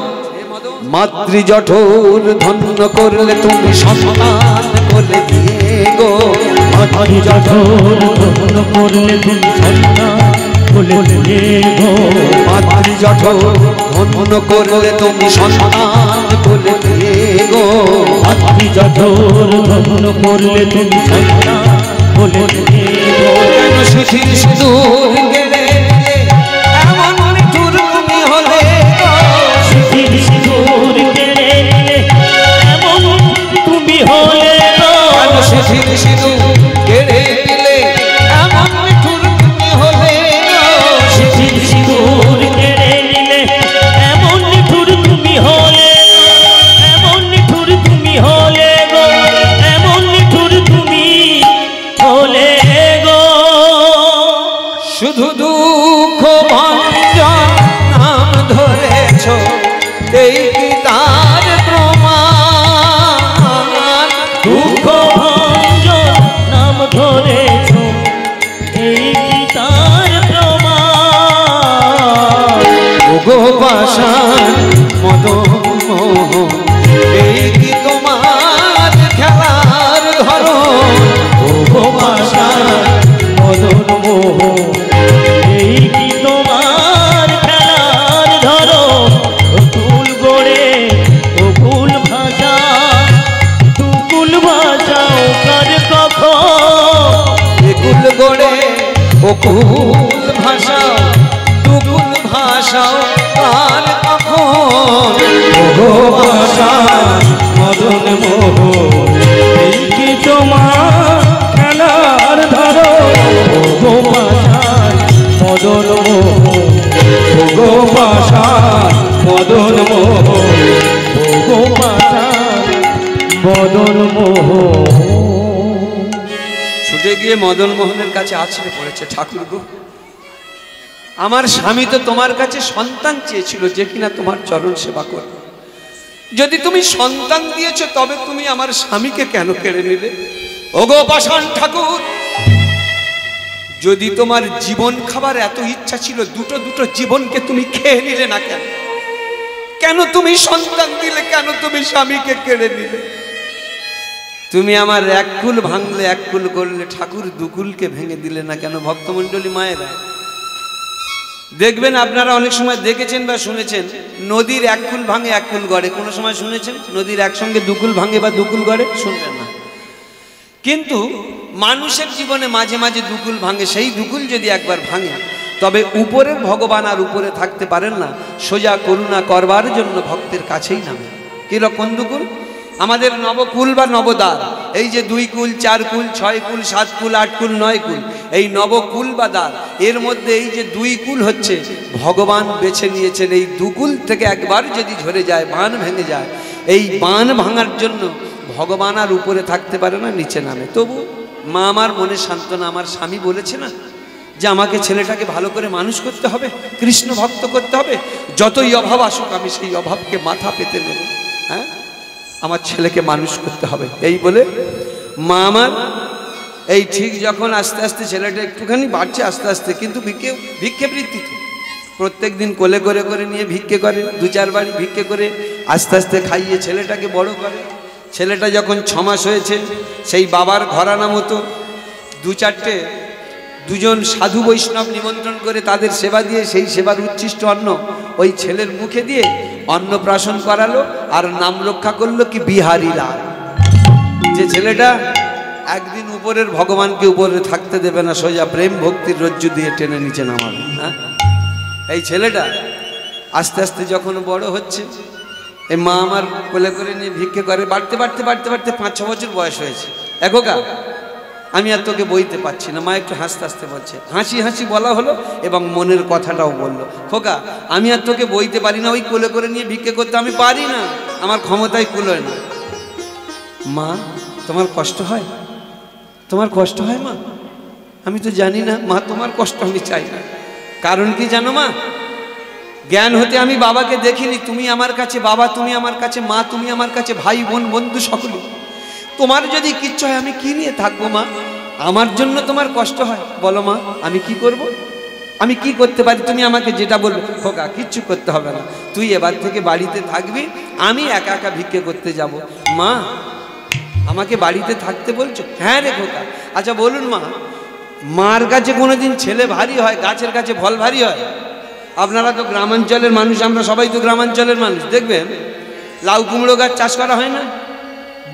মাতৃ জঠোর ধন্য করলে তুমি সন্তান করলে দিয়ে গো। মাতৃ জঠোর ধন্য করলে তুমি সন্তান করলে দিয়ে গো। মাতৃ জঠোর ধন্য করলে তুমি সন্তান করলে দিয়ে গো। মাতৃ জঠোর ধন্য করলে তুমি সন্তান করলে দিয়ে গো। কেন শিথির সিঁদুর গেলে এমন নিঠুর তুমি হলে গো। শিথির সিঁদুর কেড়ে নিলে এমন তুমি হলে গো। কেন শিথির সিঁদুর কেড়ে নিলে এমন নিঠুর তুমি হলে গো। শিথির সিঁদুর কেড়ে নিলে এমন নিঠুর তুমি হলে, এমন নিঠুর তুমি হলে গো, এমন নিঠুর তুমি হলে গো। শুধু দুঃখ ভঞ্জন নাম ধরেছ, এই কি তার প্রমাণ? দুঃখ ভঞ্জন নাম ধরেছ, এই কি তার প্রমাণ? ওগো পাষাণ মদন মোহন, এই কি তোমার খেলার ধরন? ওগো পাষাণ মদন মোহন, এই কি তোমার খেলার ধরন? অকুল গড়ে অকুল ভাষা, দুকুল ভাষা ওকার কখন? একুল গড়ে অকুল ভাষা, দুকুল ভাষা আর কখন? ওগো পাষাণ মদন মোহন, এই কি তোমার খেলার ধরন? ওগো পাষাণ মদন মোহন, ওগো পাষাণ মদন মোহন, ওগো পাষাণ মদন মোহন। ছুটে গিয়ে মদন মোহনের কাছে আছড়ে পড়েছে। ঠাকুর গো, আমার স্বামী তো তোমার কাছে সন্তান চেয়েছিল, যে কিনা তোমার চরণ সেবা করবে। যদি তুমি সন্তান দিয়েছো, তবে তুমি আমার স্বামীকে কেন কেড়ে নিলে? ওগো পাষাণ ঠাকুর, যদি তোমার জীবন খাবার এত ইচ্ছা ছিল, দুটো দুটো জীবনকে তুমি খেয়ে নিলে না কেন? কেন তুমি সন্তান দিলে, কেন তুমি স্বামীকে কেড়ে নিলে? তুমি আমার এক কুল ভাঙলে, এক কুল করলে, ঠাকুর দুকুলকে ভেঙে দিলে না কেন? ভক্তমণ্ডলী মায়েরা দেখবেন, আপনারা অনেক সময় দেখেছেন বা শুনেছেন, নদীর এক কুল ভাঙে এক কুল গড়ে। কোনো সময় শুনেছেন নদীর একসঙ্গে দুকুল ভাঙে বা দুকুল গড়ে? শুনবেন না। কিন্তু মানুষের জীবনে মাঝে মাঝে দুকুল ভাঙে। সেই দুকুল যদি একবার ভাঙে, তবে উপরের ভগবান আর উপরে থাকতে পারেন না, সোজা করুণা করবার জন্য ভক্তের কাছেই নামে। কিরকম দুকুল? আমাদের নবকুল বা নবদ্বার, এই যে 2 কুল 4 কুল 6 কুল 7 কুল 8 কুল 9 কুল, এই নবকুল বা দ্বার, এর মধ্যে এই যে 2 কুল হচ্ছে ভগবান বেছে নিয়েছেন। এই দুকুল থেকে একবার যদি ঝরে যায়, বান ভেঙে যায়, এই বান ভাঙার জন্য ভগবান আর উপরে থাকতে পারে না, নিচে নামে। তবু মা আমার মনে সান্ত্বনা, আমার স্বামী বলেছে না যে আমাকে ছেলেটাকে ভালো করে মানুষ করতে হবে, কৃষ্ণ ভক্ত করতে হবে, যতই অভাব আসুক আমি সেই অভাবকে মাথা পেতে নেব। হ্যাঁ, আমার ছেলেকে মানুষ করতে হবে, এই বলে মা আমার এই ঠিক যখন আস্তে আস্তে ছেলেটা একটুখানি বাড়ছে আস্তে আস্তে, কিন্তু ভিক্ষেবৃত্তি তো প্রত্যেক দিন কোলে করে করে নিয়ে ভিক্ষে করে, 2-4 বাড়ি ভিক্ষে করে আস্তে আস্তে খাইয়ে ছেলেটাকে বড় করে। ছেলেটা যখন 6 মাস হয়েছে, সেই বাবার ঘরানা মতো 2-4টে 2জন সাধু বৈষ্ণব নিমন্ত্রণ করে তাদের সেবা দিয়ে সেই সেবার উচ্ছিষ্ট অন্ন ওই ছেলের মুখে দিয়ে অন্নপ্রাশন করালো, আর নাম রক্ষা করলো কি বিহারী লাল। যে ছেলেটা একদিন উপরের ভগবানকে উপরে থাকতে দেবে না, সোজা প্রেম ভক্তির রজ্জু দিয়ে টেনে নিচে নামাবে। হ্যাঁ, এই ছেলেটা আস্তে আস্তে যখন বড় হচ্ছে, এই মা আমার কোলে করে নিয়ে ভিক্ষে করে, বাড়তে বাড়তে বাড়তে বাড়তে 5-6 বছর বয়স হয়েছে। এখোকা আমি আর তোকে বইতে পারছি না। মা একটু হাসতে হাসতে বলছে, হাসি হাসি বলা হলো এবং মনের কথাটাও বললো, খোকা আমি আর তোকে বইতে পারি না, ওই কোলে করে নিয়ে ভিক্ষে করতে আমি পারি না, আমার ক্ষমতায় কুলোয় না। মা তোমার কষ্ট হয়? তোমার কষ্ট হয় মা? আমি তো জানি না মা, তোমার কষ্ট আমি চাই না। কারণ কি জানো মা? জ্ঞান হতে আমি বাবাকে দেখিনি। তুমি আমার কাছে বাবা, তুমি আমার কাছে মা, তুমি আমার কাছে ভাই বোন বন্ধু সকলে। তোমার যদি কিচ্ছু হয় আমি কি নিয়ে থাকবো মা? আমার জন্য তোমার কষ্ট হয়, বলো মা আমি কি করব? আমি কি করতে পারি? তুমি আমাকে যেটা বলবে। খোকা কিচ্ছু করতে হবে না, তুই এবার থেকে বাড়িতে থাকবি, আমি একা একা ভিক্ষে করতে যাব। মা আমাকে বাড়িতে থাকতে বলছো? হ্যাঁ রে খোকা। আচ্ছা বলুন মা, মার কাছে কোনোদিন ছেলে ভারী হয়? গাছের কাছে ফল ভারী হয়? আপনারা তো গ্রামাঞ্চলের মানুষ, আমরা সবাই তো গ্রামাঞ্চলের মানুষ। দেখবেন লাউ কুমড়ো গাছ চাষ করা হয় না,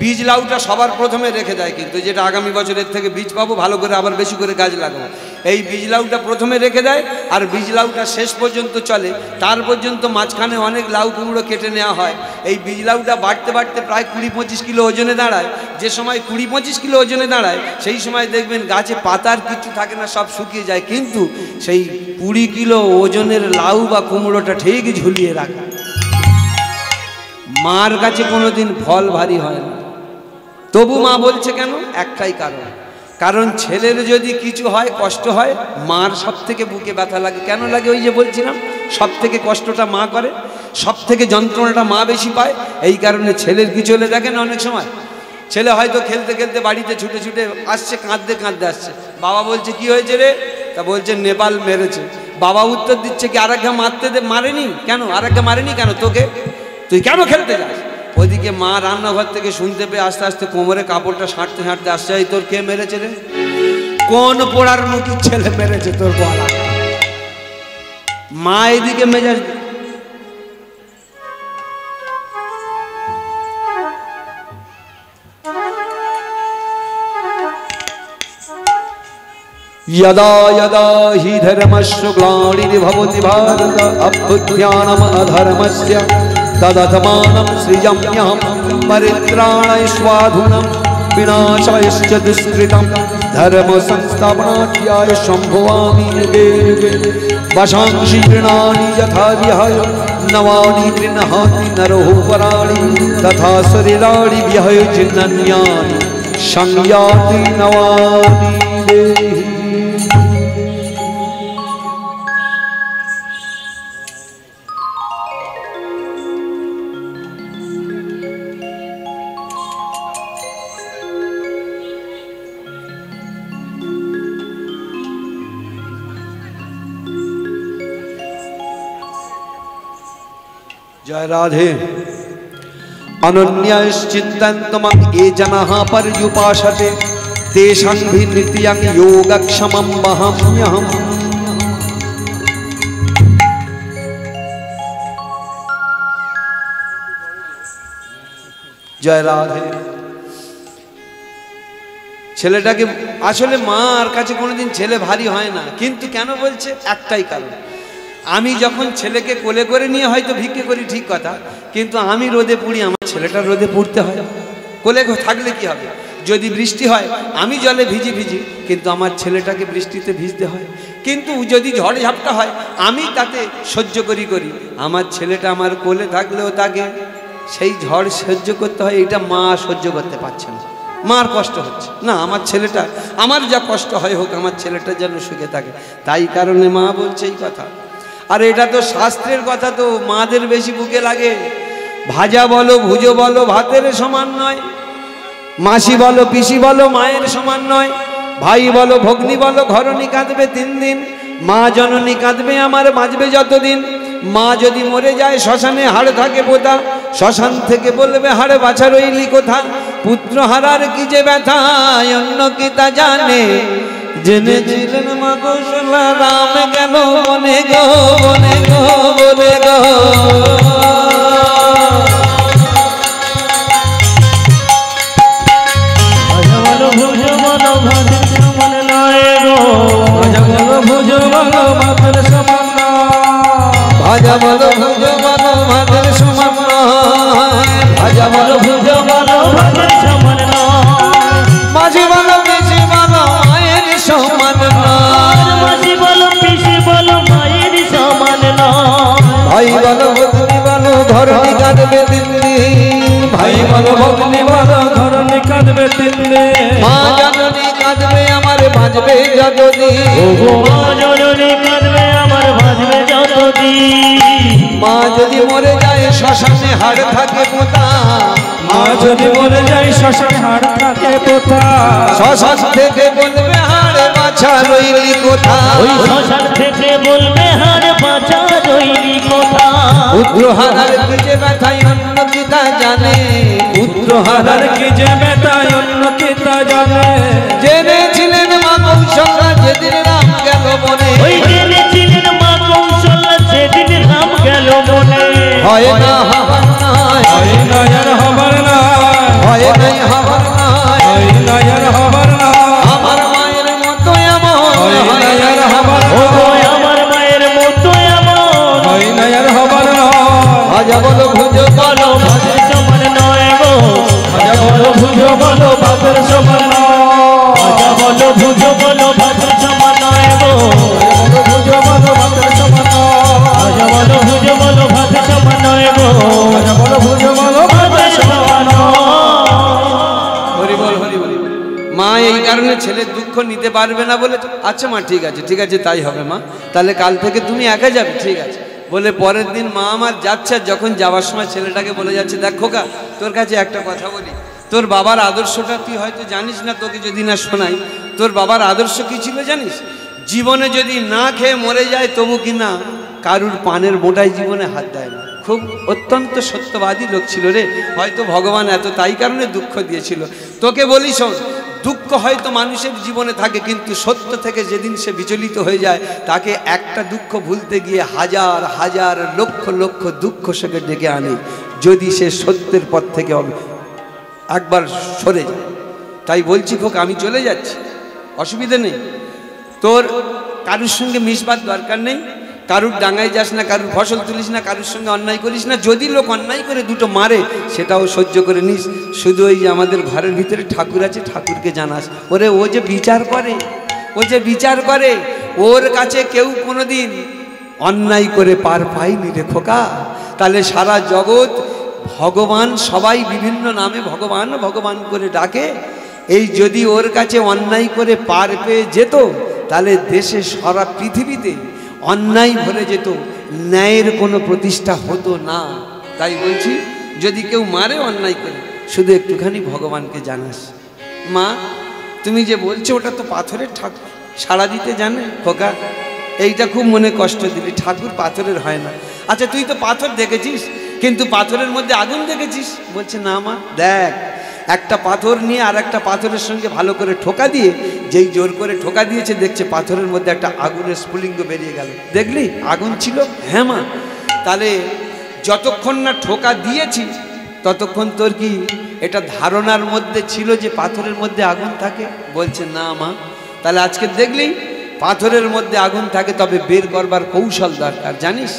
বীজ লাউটা সবার প্রথমে রেখে দেয়, কিন্তু যেটা আগামী বছরের থেকে বীজ পাবো, ভালো করে আবার বেশি করে গাছ লাগাবো, এই বীজ লাউটা প্রথমে রেখে দেয়। আর বীজ লাউটা শেষ পর্যন্ত চলে, তার পর্যন্ত মাঝখানে অনেক লাউ কুমড়ো কেটে নেওয়া হয়। এই বীজ লাউটা বাড়তে বাড়তে প্রায় 20-25 কিলো ওজনে দাঁড়ায়। যে সময় 20-25 কিলো ওজনে দাঁড়ায়, সেই সময় দেখবেন গাছে পাতার কিছু থাকে না, সব শুকিয়ে যায়, কিন্তু সেই 20 কিলো ওজনের লাউ বা কুমড়োটা ঠিক ঝুলিয়ে রাখা। মার কাছে কোনোদিন ফল ভারী হয় না। তবু মা বলছে কেন? একটাই কারণ, কারণ ছেলের যদি কিছু হয়, কষ্ট হয়, মার সব থেকে বুকে ব্যথা লাগে। কেন লাগে? ওই যে বলছিলাম, সব থেকে কষ্টটা মা করে, সব থেকে যন্ত্রণাটা মা বেশি পায়। এই কারণে ছেলের কিছু হলে দেখেন অনেক সময় ছেলে হয়তো খেলতে খেলতে বাড়িতে ছুটে ছুটে আসছে, কাঁদতে কাঁদতে আসছে, বাবা বলছে কি হয়েছে রে? তা বলছে নেপাল মেরেছে। বাবা উত্তর দিচ্ছে কি আরেকটা মারেনি কেন? আরেকটা মারেনি কেন তোকে? তুই কেন খেলতে যাস? ওইদিকে মা রান্নাঘর থেকে শুনতে পেয়ে আস্তে আস্তে কোমরে কাপড়টা ছাঁটতে ছাঁটতে আসছে, এই তোর কে মেরেছে রে? কোন পোড়ার মুখী ছেলে মেরেছে তোর গলা? মা এদিকে মেজাজ यदा यदा हि धर्मस्य ग्लानिर्भवति भारत अभ्युत्थानम् अधर्मस्य तदधमानं सृजाम्यहं परित्राणाय साधूनां विनाशाय दुष्कृतं धर्म संस्थापनार्थाय सम्भवामि युगे युगे वशांसि गृह्णामि यथा विहाय नवानि गृह्णाति नरो पराणि तथा शरीराणि विहाय चिन्नन्यानि संयाति नवानि देहि। জয় রাধে। অনন্যশ্চিন্তন্তমং এ জনাঃ পর্যুপাসতে তেষাং ভিনিত্যং যোগক্ষমং বহাম্যহম। জয় রাধে। ছেলেটাকে আসলে মার কাছে কোনোদিন ছেলে ভারী হয় না, কিন্তু কেন বলছে একটাই কারণ, আমি যখন ছেলেকে কোলে করে নিয়ে হয়তো ভিক্ষে করি ঠিক কথা, কিন্তু আমি রোদে পুড়ি, আমার ছেলেটা রোদে পুড়তে হয়। কোলে থাকলে কি হবে, যদি বৃষ্টি হয় আমি জলে ভিজি ভিজি, কিন্তু আমার ছেলেটাকে বৃষ্টিতে ভিজতে হয়। কিন্তু যদি ঝড় ঝাপটা হয় আমি তাতে সহ্য করি, আমার ছেলেটা আমার কোলে থাকলেও তাকে সেই ঝড় সহ্য করতে হয়। এটা মা সহ্য করতে পারছে না, মার কষ্ট হচ্ছে না, আমার ছেলেটা, আমার যা কষ্ট হয় হোক, আমার ছেলেটা যেন সুখে থাকে। তাই কারণে মা বলছে এই কথা। আর এটা তো শাস্ত্রের কথা, তো মাদের বেশি বুকে লাগে। ভাজা বলো ভুজো বলো ভাতের সমান নয়, মাসি বলো পিসি বলো মায়ের সমান নয়, ভাই বলো ভগ্নী বলো ঘরণী কাঁদবে 3 দিন, মা জননী কাঁদবে আমার বাঁচবে যতদিন। মা যদি মরে যায় শ্মশানে হাড় থাকে পোতা, শ্মশান থেকে বলবে হাড় বাছা রইলি কোথা। পুত্র হারার কি যে ব্যথা অন্য কি তা জানে, জেনেছিলেন মা কৌশলা রাম গেল বনে গো বনে গো বনে গো। ভাজা বলো ভুজো বলো ভাতের সমান নয়, ভাজা বলো ভুজো বলো ভাতের সমান নয়, মাঝি বলো পিসি বলো মায়ের সমান নয়, মাসি বলো পিসি বলো মায়ের সমান নয়, ভাই বলো ভগ্নী বলো ঘরণী কাঁদবে 3 দিন, ভাই বলো ভগ্নী বলো ঘরণী কাঁদবে 3 দিন, মা জননী কাঁদবে আমার বাঁচবে যতদিন, মা জননী কাঁদবে আমার বাঁচবে যতদিন। মা যদি মরে যায় শ্মশানে হাড় থাকে পোতা, মা যদি মরে যায় শ্মশানে হাড় থাকে পোতা, শ্মশান থেকে বলবে হাড় বাছা রইলি কোথা, ওই শ্মশান থেকে বলবে হাড় বাছা রইলি কোথা। পুত্র হারার কি যে ব্যথায় অন্য কি তা জানে, পুত্র হারার কি যে ব্যথায় অন্য কি তা জানে, জেনেছিলেন মা কৌশলা যেদিন রাম গেল বনে, ওই জেনেছিলেন মা কৌশলা যেদিন রাম গেল বনে। হয় না হবার নয়, হয় না আর হবার নয়, হয় নাই হবার নয়, হয় না আর হবার নয়, আমার মায়ের মতো এমন হয় না আর হবার ও নয়, আমার মায়ের মতো এমন হয় না আর হবার নয়। ভাজা বলো ভুজো বলো ভাতের সমান নয় গো, ভাজা বলো ভুজো বলো ভাতের সমান নয়, ভাজা বলো ভুজো বলো ভাতের সমান নয় গো, ভুজো বলো ভাতের সমান নয়, ভাজা বলো ভুজো বলো ভাতের সমান নয় গো, ভাজা বলো ভুজো বলো ভাতের সমান নয়। হরি বল হরি বল। মা এই কারণে ছেলের দুঃখ নিতে পারবে না বলে, আচ্ছা মা ঠিক আছে ঠিক আছে তাই হবে মা, তাহলে কাল থেকে তুমি একা যাবে, ঠিক আছে বলে পরের দিন মা আমার যাচ্ছে। আর যখন যাওয়ার সময় ছেলেটাকে বলে যাচ্ছে, দেখ খোকা তোর কাছে একটা কথা বলি, তোর বাবার আদর্শটা তুই হয়তো জানিস না, তোকে যদি না শোনাই, তোর বাবার আদর্শ কি ছিল জানিস? জীবনে যদি না খেয়ে মরে যায় তবু কি না কারুর পানের মোটায় জীবনে হাত দেয় না। খুব অত্যন্ত সত্যবাদী লোক ছিল রে, হয়তো ভগবান এত তাই কারণে দুঃখ দিয়েছিল। তোকে বলি শোন, দুঃখ হয়তো মানুষের জীবনে থাকে, কিন্তু সত্য থেকে যেদিন সে বিচলিত হয়ে যায়, তাকে একটা দুঃখ ভুলতে গিয়ে হাজার হাজার লক্ষ লক্ষ দুঃখ সেকে ডেকে আনে, যদি সে সত্যের পথ থেকে একবার সরে যায়। তাই বলছি খোক আমি চলে যাচ্ছি, অসুবিধা নেই, তোর কারুর সঙ্গে মিশবার দরকার নেই, কারুর ডাঙায় যাস না, কারুর ফসল তুলিস না, কারুর সঙ্গে অন্যায় করিস না। যদি লোক অন্যায় করে দুটো মারে সেটাও সহ্য করে নিস। শুধু ওই যে আমাদের ঘরের ভিতরে ঠাকুর আছে, ঠাকুরকে জানাস, ওরে ও যে বিচার করে, ও যে বিচার করে, ওর কাছে কেউ কোনোদিন অন্যায় করে পার পায়নি রে খোকা। তাহলে সারা জগৎ ভগবান, সবাই বিভিন্ন নামে ভগবান ভগবান করে ডাকে, এই যদি ওর কাছে অন্যায় করে পার পেয়ে যেত, তাহলে দেশে সারা পৃথিবীতে অন্যায় ভরে যেত, ন্যায়ের কোনো প্রতিষ্ঠা হতো না। তাই বলছি যদি কেউ মারে অন্যায় করে, শুধু একটুখানি ভগবানকে জানাস। মা তুমি যে বলছো ওটা তো পাথরের ঠাকুর, সাড়া দিতে জানে খোকা, এইটা খুব মনে কষ্ট দিলি, ঠাকুর পাথরের হয় না। আচ্ছা তুই তো পাথর দেখেছিস, কিন্তু পাথরের মধ্যে আগুন দেখেছিস? বলছে না মা। দেখ, একটা পাথর নিয়ে আর একটা পাথরের সঙ্গে ভালো করে ঠোকা দিয়ে, যেই জোর করে ঠোকা দিয়েছে দেখছে পাথরের মধ্যে একটা আগুনের স্ফুলিঙ্গ বেরিয়ে গেল। দেখলি আগুন ছিল? হ্যাঁ মা। তাহলে যতক্ষণ না ঠোকা দিয়েছি ততক্ষণ তোর কি এটা ধারণার মধ্যে ছিল যে পাথরের মধ্যে আগুন থাকে? বলছে না মা। তাহলে আজকে দেখলি পাথরের মধ্যে আগুন থাকে, তবে বের করবার কৌশল দরকার। জানিস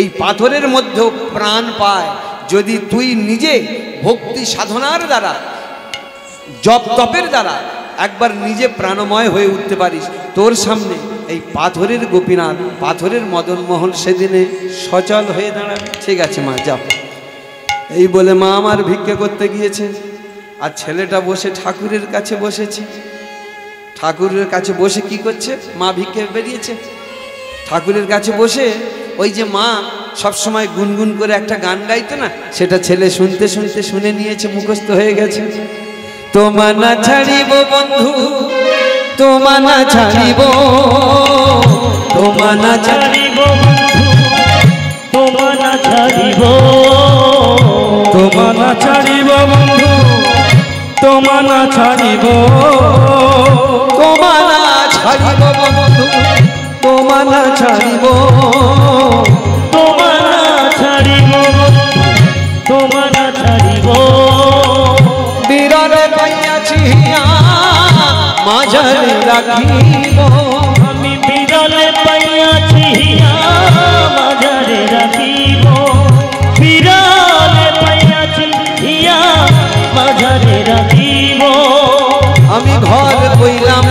এই পাথরের মধ্যেও প্রাণ পায় যদি তুই নিজে ভক্তি সাধনার দ্বারা, জপ তপের দ্বারা একবার নিজে প্রাণময় হয়ে উঠতে পারিস। তোর সামনে এই পাথরের গোপীনাথ, পাথরের মদনমোহন সেদিনে সচল হয়ে দাঁড়াবে। ঠিক আছে মা, যাও। এই বলে মা আমার ভিক্ষা করতে গিয়েছে, আর ছেলেটা বসে ঠাকুরের কাছে বসেছে। ঠাকুরের কাছে বসে কি করছে? মা ভিক্ষে বেরিয়েছে, ঠাকুরের কাছে বসে ওই যে মা সবসময় গুনগুন করে একটা গান গাইতো না, সেটা ছেলে শুনতে শুনতে শুনে নিয়েছে, মুখস্থ হয়ে গেছে। তোমা না ছাড়িব বন্ধু, তোমা না ছাড়িব, তোমা না ছাড়িব বন্ধু, তোমা না ছাড়িব, তোমা না ছাড়িব বন্ধু, তোমা না ছাড়িব, তোমা না ছাড়িব বন্ধু, তোমা না ছাড়িব, তোমা না ছাড়িব, তোমা না ছাড়িব। বিরলে পাইয়াছি মাঝারে রাখিব, আমি বিরলে পাইয়াছি মাঝারে রাখিব, বিরলে পাইয়াছি মাঝারে রাখিব। আমি ঘর কইলাম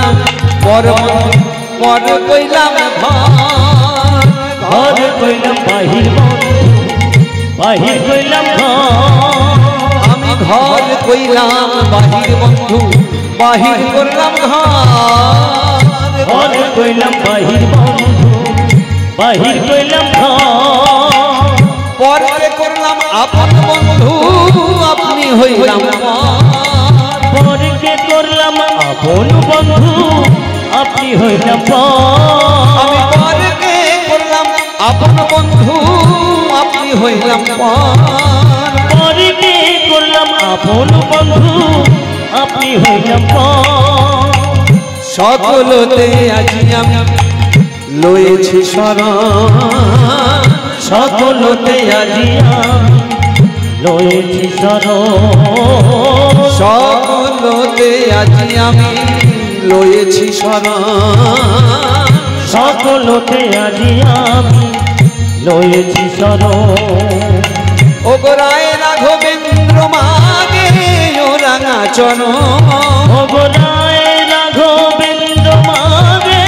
পর, পর কইলাম ঘর, ঘর কইলাম বাহির বন্ধু, বাহির কইলাম ঘর। আমি ঘর কইলাম বাহির বন্ধু, বাহির করলাম ঘর, ঘর কইলাম বাহির বন্ধু, বাহির কইলাম ঘর। পরে করলাম আপন বন্ধু, আপনি হইলাম পর, পরকে করলাম আপন বন্ধু, আপনি হইলাম পর। আমি পরকে করলাম আপন বন্ধু, আপনি হইলাম পর, পরকে করলাম আপন বন্ধু, আপনি হইলাম পর। সকলতে আজি আমি লয়েছি শরণ, সকলতে আজি আমি লয়েছি শরণ, সকলতে আজি আমি লয়েছি শরণ, সকলতে আজি আমি লয়েছি শরণ। ও গোরায় রাঘবেন্দ্র মাগে ও রাঙা চরণ, ও গোরায় রাঘবেন্দ্র মাগে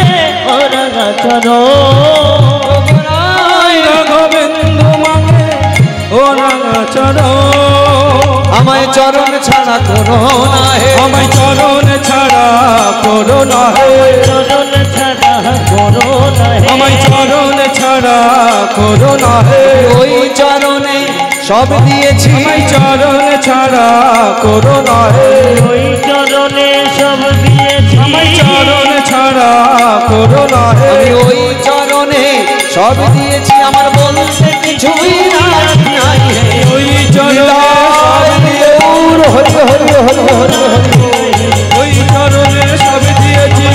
ও রাঙা চরণ, ও গোরায় রাঘবেন্দ্র মাগে ও রাঙা চরণ। আমায় চরণ ছাড়া করো না হে, আমায় চরণ ছাড়া করো না হে, চরণ ছাড়া করো না হে। আমায় চরণ ছাড়া করো না হে, ওই চরণে সব দিয়েছি, আমায় চরণ ছাড়া করো না হে, ওই চরণে সব দিয়েছি, আমায় চরণ ছাড়া করো না হে, আমি ওই চরণে সব দিয়েছি, আমার বলতে কিছুই নাই হে। ওই চরণে সব দিয়ে হরি হরি হরি হরি হরি, ওই চরণে সব দিয়েছি,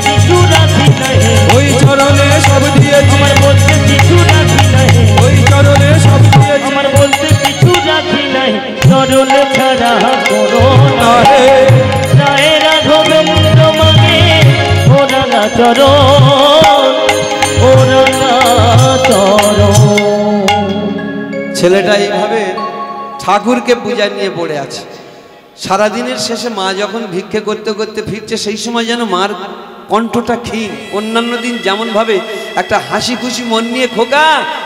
কিছু রাখি নাই হে। ওই চরণে সব দিয়েছি, আমার বলতে কিছু রাখি নাই হে। ওই চরণে সব দিয়েছি আমার বলতে কিছু রাখি নাই, চরণ ছাড়া করো না না হে। রায় রাঘবেন্দ্র মাগে ও রাঙা চরণ, ও রাঙা চরণ। ছেলেটা এইভাবে ঠাকুরকে পূজা নিয়ে পড়ে আছে। সারাদিনের শেষে মা যখন ভিক্ষে করতে করতে ফিরছে, সেই সময় যেন মার কণ্ঠটা ক্ষীণ। অন্যান্য দিন যেমনভাবে একটা হাসি খুশি মন নিয়ে খোকা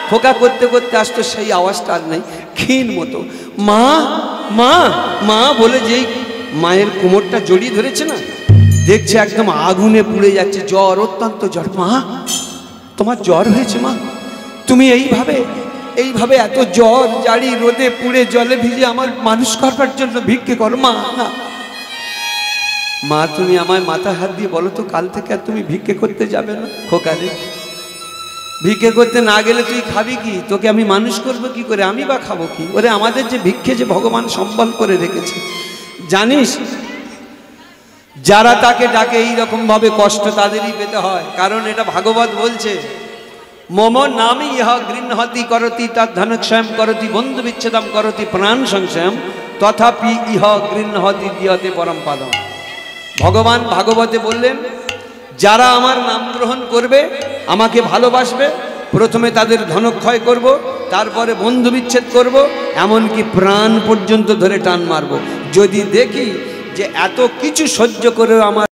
খোকা করতে করতে আসতো, সেই আওয়াজটা আর নেই, ক্ষীণ মতো। মা মা মা বলে যেই মায়ের কোমরটা জড়িয়ে ধরেছে না, দেখছে একদম আগুনে পুড়ে যাচ্ছে, জ্বর, অত্যন্ত জ্বর। মা তোমার জ্বর হয়েছে মা? তুমি এইভাবে এইভাবে এত জ্বর জারি রোদে পুড়ে জলে ভিজে আমার মানুষ করবার জন্য ভিক্ষে করো মা। না মা, তুমি আমায় মাথা হাত দিয়ে বলো তো, কাল থেকে আর তুমি ভিক্ষে করতে যাবে না? খোকা রে, ভিক্ষে করতে না গেলে তুই খাবি কি? তোকে আমি মানুষ করব কি করে? আমি বা খাবো কি? ওরে আমাদের যে ভিক্ষে যে ভগবান সম্বল করে রেখেছে, জানিস যারা তাকে ডাকে এইরকম ভাবে কষ্ট তাদেরই পেতে হয়। কারণ এটা ভাগবত বলছে, মম নামে ইহা গৃহতি করতি তার ধনক্ষয়ম করতি বন্ধু বিচ্ছেদম করতি প্রাণ সংশয়ম তথাপি ইহ গৃহতি দিয়তে পরম পাদম। ভগবান ভাগবতে বললেন, যারা আমার নাম গ্রহণ করবে, আমাকে ভালোবাসবে, প্রথমে তাদের ধনক্ষয় করব, তারপরে বন্ধু বিচ্ছেদ করব, এমনকি প্রাণ পর্যন্ত ধরে টান মারব। যদি দেখি যে এত কিছু সহ্য করেও আমার